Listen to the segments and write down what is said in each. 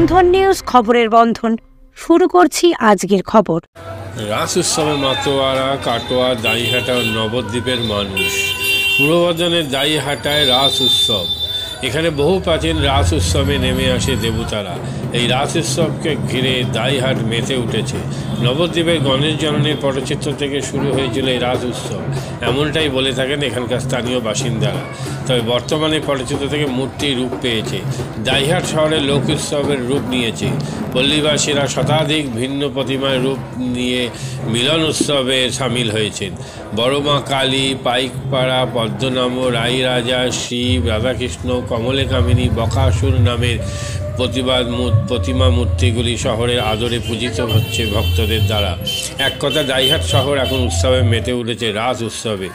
বন্ধন news, খবরের বন্ধন। শুরু করছি আজকের খবর। রাস উৎসবে মাতোয়ারা, কাটোয়া, দাঁড়িহাটা ও নবদ্বীপের মানুষ। পূর্ব বর্ধমানের দাঁড়িহাটায় রাস উৎসব। এখানে বহু প্রাচীন রাস উৎসবে নেমে আসে দেবতারা। এই রাস উৎসবকে ঘিরে দাঁড়িহাট মেতে উঠেছে। নবদ্বীপের গণেশ জননীর পটচিত্র থেকে শুরু হয়েছিল এই রাস উৎসব, এমনটাই বলে থাকেন এখানকার স্থানীয় বাসিন্দারা। তবে বর্তমানে পটচিত্র থেকে মূর্তি রূপ পেয়েছে। দাঁড়িহাট শহরে লোক উৎসবের রূপ নিয়েছে। পল্লীবাসীরা শতাধিক ভিন্ন প্রতিমার রূপ নিয়ে মিলন উৎসবে সামিল হয়েছেন। বড়মা কালী, পাইকপাড়া, পদ্মনাম, রাই রাজা, শিব, রাধাকৃষ্ণ, কমলে কামিনী, বকাসুর নামের প্রতিমা মূর্তিগুলি শহরের আদরে পূজিত হচ্ছে ভক্তদের দ্বারা। এক কথা, দাঁড়িহাট শহর এখন উৎসবে মেতে উঠেছে রাস উৎসবে।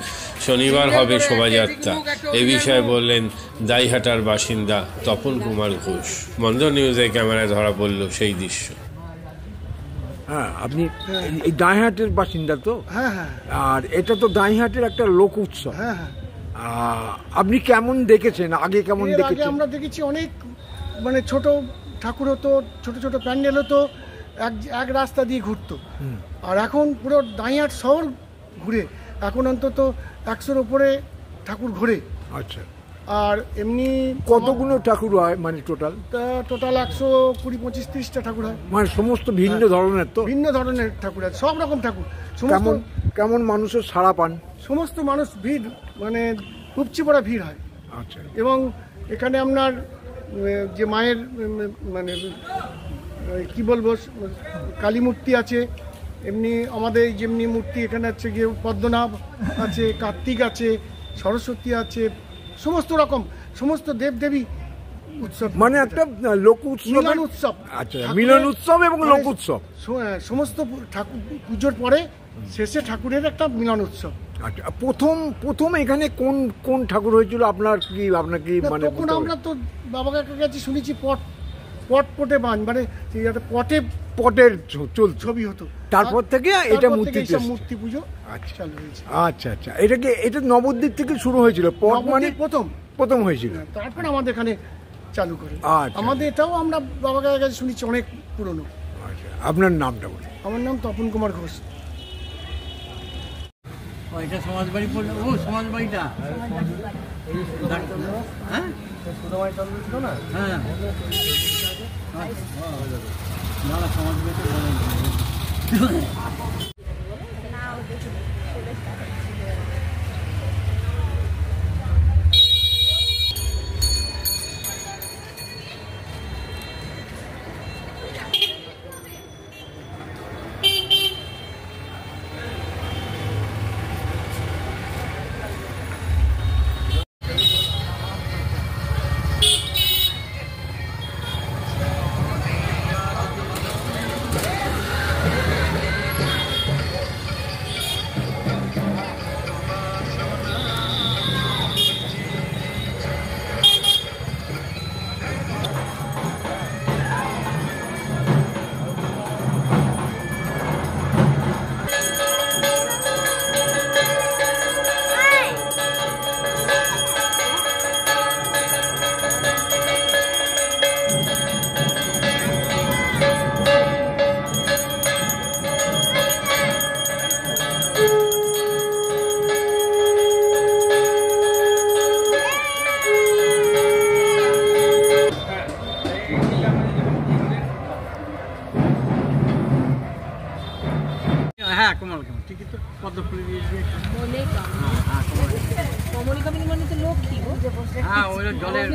শনিবার হবে শোভাযাত্রা। এ বিষয়ে বললেন দাঁড়িহাটার বাসিন্দা তপন কুমার ঘোষ। বন্ধন নিউজে ক্যামেরায় ধরা পড়ল সেই দৃশ্য। হ্যাঁ, আপনি এই দাঁড়িহাটের বাসিন্দা তো? হ্যাঁ হ্যাঁ। আর এটা তো দাঁড়িহাটের একটা লোক উৎসব। হ্যাঁ হ্যাঁ। আপনি কেমন দেখেছেন? আগে কেমন দেখেছেন? আমরা দেখেছি অনেক, মানে ছোট ঠাকুর হতো, ছোট ছোট প্যান্ডেল হতো, এক রাস্তা দিয়ে ঘুরতো। আর এখন পুরো দাঁড়িহাট শহর ঘুরে, এখন অন্তত 100-র উপরে ঠাকুর ঘুরে। আচ্ছা। আর এমনি কতগুলো ঠাকুর হয়, মানে টোটাল? 120-25-30টা ঠাকুর হয়। মানে সমস্ত ভিন্ন ধরনের? তো ভিন্ন ধরনের ঠাকুর আছে, সব রকম ঠাকুর। কেমন মানুষের সাড়া পান? সমস্ত মানুষ ভিড়, মানে উপচে পড়া ভিড় হয়। আচ্ছা। এবং এখানে আপনার যে মায়ের, মানে কি বলবো, কালী মূর্তি আছে, এমনি আমাদের যেমনি মূর্তি এখানে আছে, গিয়ে পদ্মনাভ আছে, কার্তিক আছে, সরস্বতী আছে, সমস্ত রকম, সমস্ত দেবদেবী উৎসব, মানে একটা লোক উৎসব, মিলন উৎসব। আচ্ছা, মিলন উৎসব এবং লোক উৎসব সমস্ত ঠাকুর পুজোর পরে শেষে ঠাকুরের একটা মিলন উৎসব। আচ্ছা, প্রথম এখানে কোন ঠাকুর হয়েছিল? আপনার কি মানে? তখন আমরা তো বাবা কাকার কাছে শুনেছি পটে বান, মানে পটের ছবি হতো। তারপর থেকে এটা মূর্তি পুজো চালু হয়েছে। আচ্ছা আচ্ছা। এটা নবদ্বীপ থেকে শুরু হয়েছিল? পট মানে প্রথম হয়েছিল, তারপর আমাদের এখানে চালু করে। আমাদের এটাও আমরা বাবা কাকার কাছে শুনেছি, অনেক পুরনো। আচ্ছা, আপনার নামটা বলুন। আমার নাম তপন কুমার ঘোষ। এটা সমাজ বাড়ি পড়লো। ও সমাজ বাড়িটা, হ্যাঁ হ্যাঁ, সমাজ বাড়িটা। হ্যাঁ, কমল কামিনী, ঠিকই তো। পদ্ম ফুল দিয়ে কমল কামিনী মানে তো লক্ষ্মী। হ্যাঁ, ওই জলের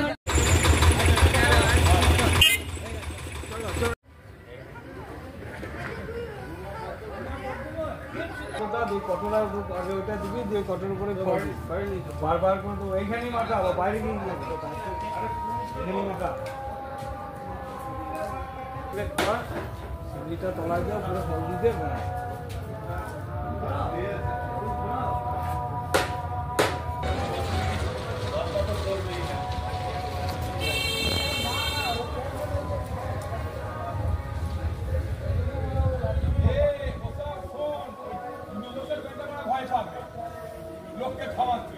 কটন করে বারবার করে এইখানেই মাথা, আবার বাইরে গিয়ে তলায় যাও, পুরো সবজি দিয়ে লোককে খাওয়াচ্ছে।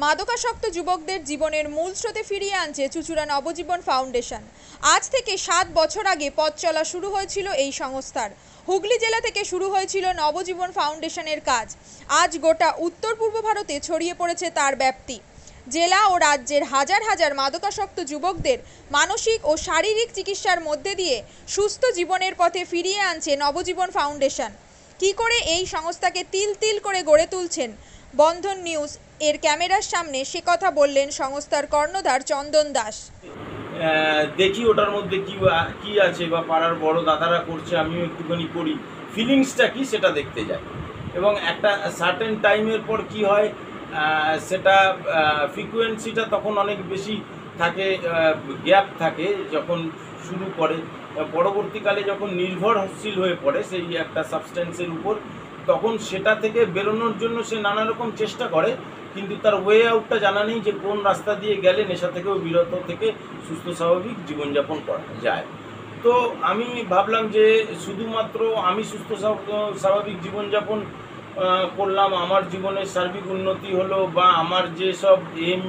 মাদকাসক্ত যুবকদের জীবনের মূল স্রোতে ফিরিয়ে আনছে চুঁচুড়া নবজীবন ফাউন্ডেশন। আজ থেকে 7 বছর আগে পথ চলা শুরু হয়েছিল এই সংস্থার। হুগলি জেলা থেকে শুরু হয়েছিল নবজীবন ফাউন্ডেশনের কাজ। আজ গোটা উত্তর পূর্ব ভারতে ছড়িয়ে পড়েছে তার ব্যাপ্তি। জেলা ও রাজ্যের হাজার হাজার মাদকাসক্ত যুবকদের মানসিক ও শারীরিক চিকিৎসার মধ্যে দিয়ে সুস্থ জীবনের পথে ফিরিয়ে আনছে নবজীবন ফাউন্ডেশন। কী করে এই সংস্থাকে তিল তিল করে গড়ে তুলছেন বন্ধন নিউজ এর ক্যামেরার সামনে সে কথা বললেন সংস্থার কর্ণধার চন্দন দাস। দেখি ওটার মধ্যে কি আছে বা পাড়ার বড় দাদারা করছে, আমিও একটুখানি করি, ফিলিংসটা কি সেটা দেখতে যাই। এবং একটা সার্টেন টাইমের পর কি হয় সেটা ফ্রিকোয়েন্সিটা তখন অনেক বেশি থাকে, গ্যাপ থাকে যখন শুরু করে। পরবর্তীকালে যখন নির্ভরশীল হয়ে পড়ে সেই একটা সাবস্টেন্সের উপর, তখন সেটা থেকে বেরোনোর জন্য সে নানা রকম চেষ্টা করে, কিন্তু তার ওয়ে আউটটা জানা নেই যে কোন রাস্তা দিয়ে গেলে নেশা থেকেও বিরত থেকে সুস্থ স্বাভাবিক জীবনযাপন করা যায়। তো আমি ভাবলাম যে শুধুমাত্র আমি সুস্থ স্বাভাবিক জীবনযাপন করলাম, আমার জীবনের সার্বিক উন্নতি হলো, বা আমার যেসব এম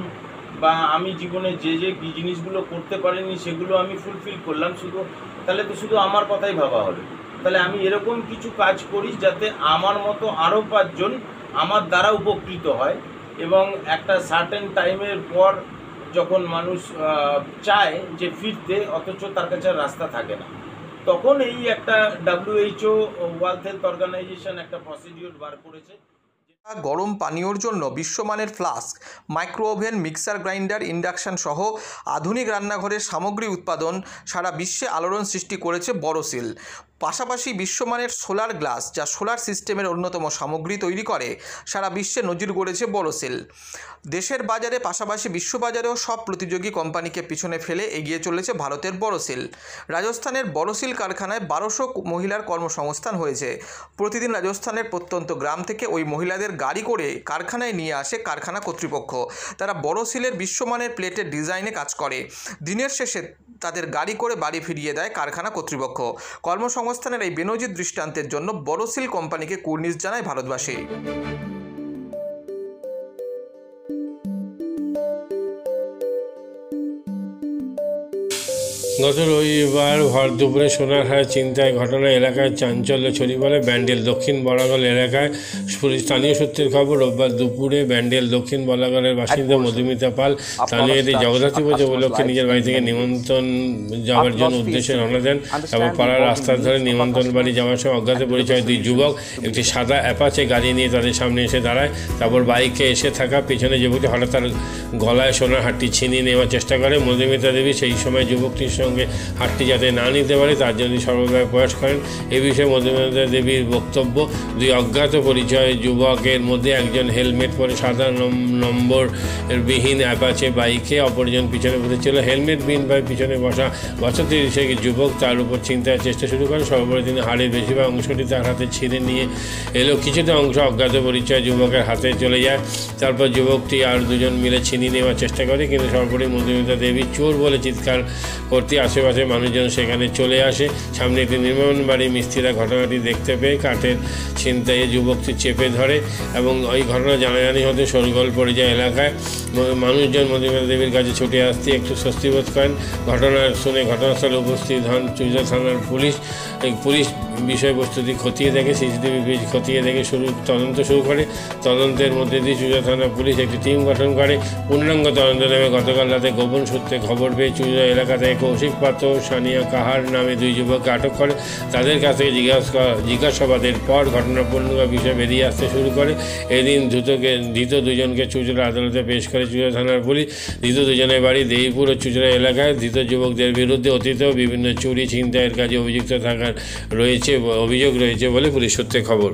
বা আমি জীবনে যে জিনিসগুলো করতে পারিনি সেগুলো আমি ফুলফিল করলাম, তাহলে তো শুধু আমার কথাই ভাবা হলো। তাহলে আমি এরকম কিছু কাজ করি যাতে আমার মতো আরও 5 জন আমার দ্বারা উপকৃত হয়। এবং একটা সার্টেন টাইমের পর যখন মানুষ চায় যে ফিরতে, অথচ তার কাছে রাস্তা থাকে না, তখন এই একটা WHO ওয়ার্ল্ড হেলথ অর্গানাইজেশন একটা প্রসিডিওর বার করেছে। গরম পানীয়র জন্য বিশ্বমানের flask, micro oven, mixer grinder, induction সহ আধুনিক রান্নাঘরের সামগ্রী উৎপাদন সারা বিশ্বে আলোড়ন সৃষ্টি করেছে বড়সিল। পাশাপাশি বিশ্বমানের সোলার গ্লাস, যা সোলার সিস্টেমের অন্যতম সামগ্রী তৈরি করে, সারা বিশ্বে নজির গড়েছে বড়সিল। দেশের বাজারে পাশাপাশি বিশ্ববাজারেও সব প্রতিযোগী কোম্পানিকে পিছনে ফেলে এগিয়ে চলেছে ভারতের বড়সিল। রাজস্থানের বড়সিল কারখানায় 1200 মহিলার কর্মসংস্থান হয়েছে। প্রতিদিন রাজস্থানের প্রত্যন্ত গ্রাম থেকে ওই মহিলাদের গাড়ি করে কারখানায় নিয়ে আসে কারখানা কর্তৃপক্ষ। তারা বড়সিলের বিশ্বমানের প্লেটের ডিজাইনে কাজ করে। দিনের শেষে তাদের গাড়ি করে বাড়ি ফিরিয়ে দেয় কারখানা কর্তৃপক্ষ। কর্মসংস্থানের এই বেনজির দৃষ্টান্তের জন্য বড়সিল কোম্পানিকে কুর্নিশ জানায় ভারতবাসী। গত রবিবার ভর দুপুরে সোনারহাট ছিনতাই ঘটনা এলাকায় চাঞ্চল্য ছড়িয়ে পড়ে ব্যান্ডেল দক্ষিণ বলাগল এলাকায়। স্থানীয় সূত্রের খবর, রোববার দুপুরে ব্যান্ডেল দক্ষিণ বলাগলের বাসিন্দা মধুমিতা পাল স্থানীয় জগদ্ধাত্রী পুজো উপলক্ষে নিজের বাড়ি থেকে নিমন্ত্রণ যাওয়ার জন্য উদ্দেশ্যে রওনা দেন। এবং পাড়ার রাস্তার ধরে নিমন্ত্রণ বাড়ি যাওয়ার সময় অজ্ঞাত পরিচয় 2 যুবক একটি সাদা অ্যাপাচে গাড়ি নিয়ে তাদের সামনে এসে দাঁড়ায়। তারপর বাইকে এসে থাকা পেছনে যুবকটি হঠাৎ তার গলায় সোনার হারটি ছিনিয়ে নেওয়ার চেষ্টা করে। মধুমিতা দেবী সেই সময় যুবকটির সঙ্গে হারটি যাতে না নিতে পারে তার জন্য সর্বদাই প্রয়াস করেন। এ বিষয়ে মধুমিতা দেবীর বক্তব্য, 2 অজ্ঞাত পরিচয় যুবকের মধ্যে একজন হেলমেট পরে সাদা নম্বর বিহীন অ্যাপাচে বাইকে, অপরজন পিছনে বসেছিল। হেলমেট বিহীন বাইক পিছনে বসা 32 যুবক তার উপর ছিনতাইয়ের চেষ্টা শুরু করেন। সর্বোপরি তিনি হাড়ের বেশিরভাগ অংশটি তার হাতে ছিঁড়ে নিয়ে এলো। কিছুটা অংশ অজ্ঞাত পরিচয় যুবকের হাতে চলে যায়। তারপর যুবকটি আর 2জন মিলে ছিনিয়ে নেওয়ার চেষ্টা করে, কিন্তু সর্বোপরি মধুমিতা দেবী চোর বলে চিৎকার করতে আশেপাশে মানুষজন সেখানে চলে আসে। সামনে একটি নির্মাণ বাড়ি মিস্ত্রিরা ঘটনাটি দেখতে পেয়ে কাঠের ছিনতাইয়ে যুবকটি চেপে ধরে এবং ওই ঘটনা জানাজানি হতে শোরগোল পড়ে যায় এলাকায়। মানুষজন মধুমিতা দেবীর কাছে ছুটে আসতে একটু স্বস্তি বোধ করেন। ঘটনা শুনে ঘটনাস্থলে উপস্থিত হন চুঁচুড়া থানার পুলিশ। বিষয়বস্তুটি খতিয়ে দেখে, সিসিটিভি পেজ খতিয়ে দেখে তদন্ত শুরু করে। তদন্তের মধ্যে দিয়ে চুঁচুড়া থানার পুলিশ একটি টিম গঠন করে। পূর্ণাঙ্গ তদন্ত নামে গতকাল রাতে গোপন সূত্রে খবর পেয়ে চুঁচুড়া এলাকা থেকে কৌশিক পাত্র, সানিয়া কাহার নামে 2 যুবককে আটক করে। তাদের কাছ থেকে জিজ্ঞাসাবাদের পর ঘটনার পূর্ণাঙ্গ বিষয় বেরিয়ে আসতে শুরু করে। এদিন ধৃত 2জনকে চুঁচুড়া আদালতে পেশ করে চুঁচুড়া থানার পুলিশ। ধৃত 2জনের বাড়ি দেইপুর ও চুঁচুড়া এলাকায়। ধৃত যুবকদের বিরুদ্ধে অতীতেও বিভিন্ন চুরি ছিনতাইয়ের কাজে অভিযোগ রয়েছে বলে পুলিশ সূত্রে খবর।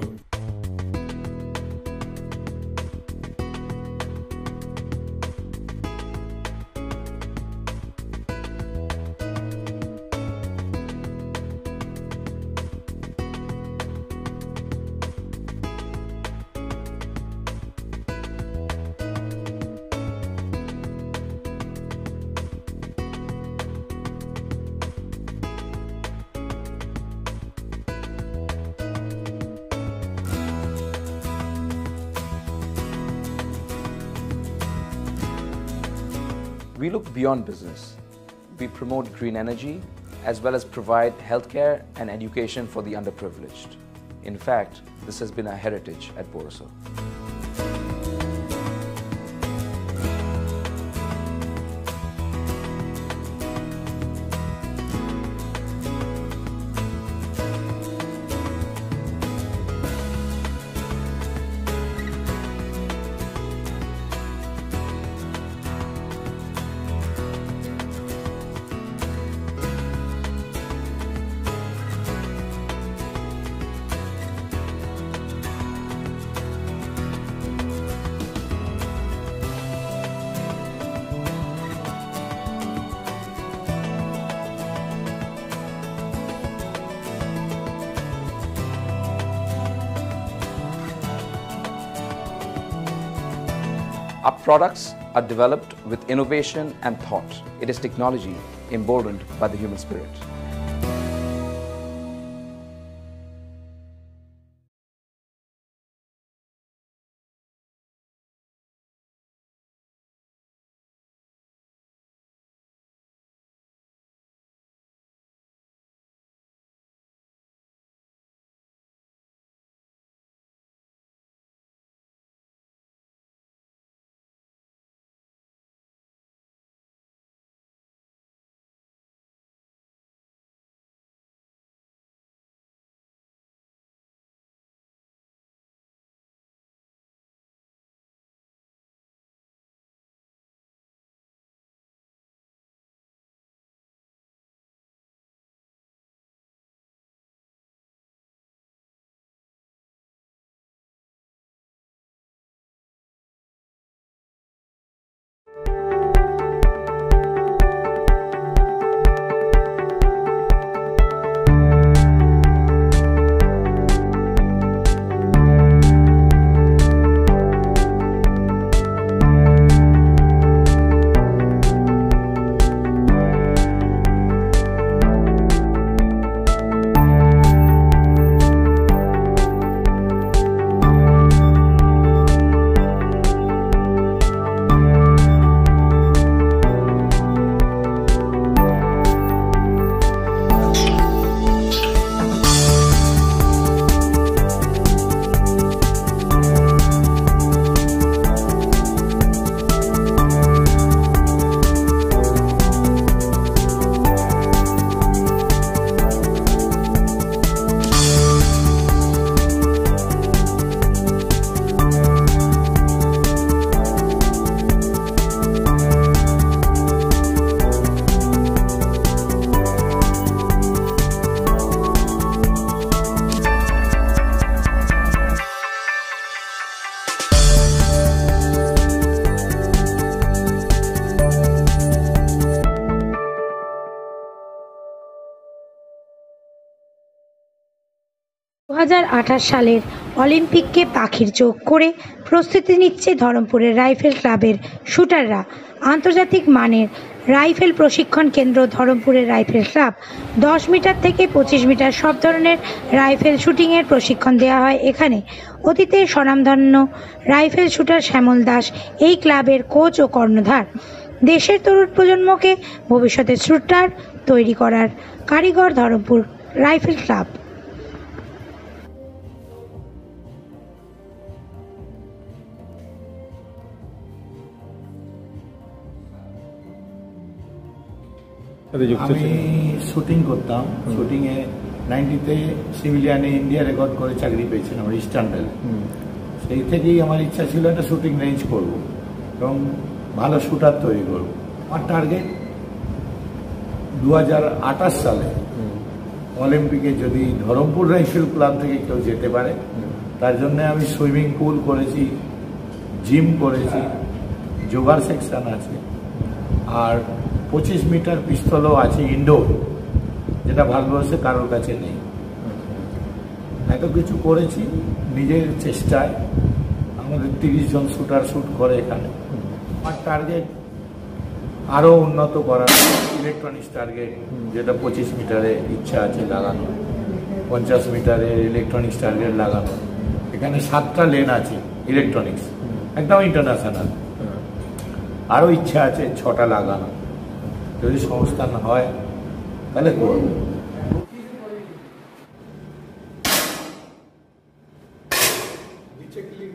We look beyond business. We promote green energy as well as provide healthcare and education for the underprivileged. In fact, this has been our heritage at Borosil. Our products are developed with innovation and thought. It is technology emboldened by the human spirit. সালের অলিম্পিককে পাখির চোখ করে প্রস্তুতি নিচ্ছে ধরমপুরের rifle ক্লাবের শুটাররা। আন্তর্জাতিক মানের rifle প্রশিক্ষণ কেন্দ্র ধরমপুরের রাইফেল ক্লাব। 10 মিটার থেকে 25 মিটার সব ধরনের রাইফেল শুটিংয়ের প্রশিক্ষণ দেওয়া হয় এখানে। অতীতের স্বনামধন্য রাইফেল শুটার শ্যামল দাস এই ক্লাবের কোচ ও কর্ণধার। দেশের তরুণ প্রজন্মকে ভবিষ্যতের শুটার তৈরি করার কারিগর ধরমপুর রাইফেল ক্লাব। আমি শুটিং করতাম। শুটিংয়ে 90-তে সিভিলিয়ানে ইন্ডিয়া রেকর্ড করে চাকরি পেয়েছিলাম আমার ইস্টার্ন রেলে। সেই থেকেই আমার ইচ্ছা ছিল একটা শুটিং রেঞ্জ করব এবং ভালো শুটার তৈরি করব। আমার টার্গেট 2028 সালে অলিম্পিকে যদি ধরমপুর রাইফেল ক্লাব থেকে কেউ যেতে পারে, তার জন্য আমি সুইমিং পুল করেছি, জিম করেছি, যোগার সেকশন আছে, আর 25 মিটার পিস্তলও আছে ইনডোর, যেটা ভারতবর্ষে কারোর কাছে নেই। এত কিছু করেছি নিজের চেষ্টায়। আমাদের 30 জন শুটার শুট করে এখানে। আমার টার্গেট আরও উন্নত করার, ইলেকট্রনিক্স টার্গেট, যেটা 25 মিটারে ইচ্ছা আছে লাগানো, 50 মিটারের ইলেকট্রনিক্স টার্গেট লাগানো। এখানে 7টা লেন আছে ইলেকট্রনিক্স, একদম ইন্টারন্যাশনাল। আরও ইচ্ছা আছে 6টা লাগানো। যদি সংস্থান হয় তাহলে করব। নিচে ক্লিক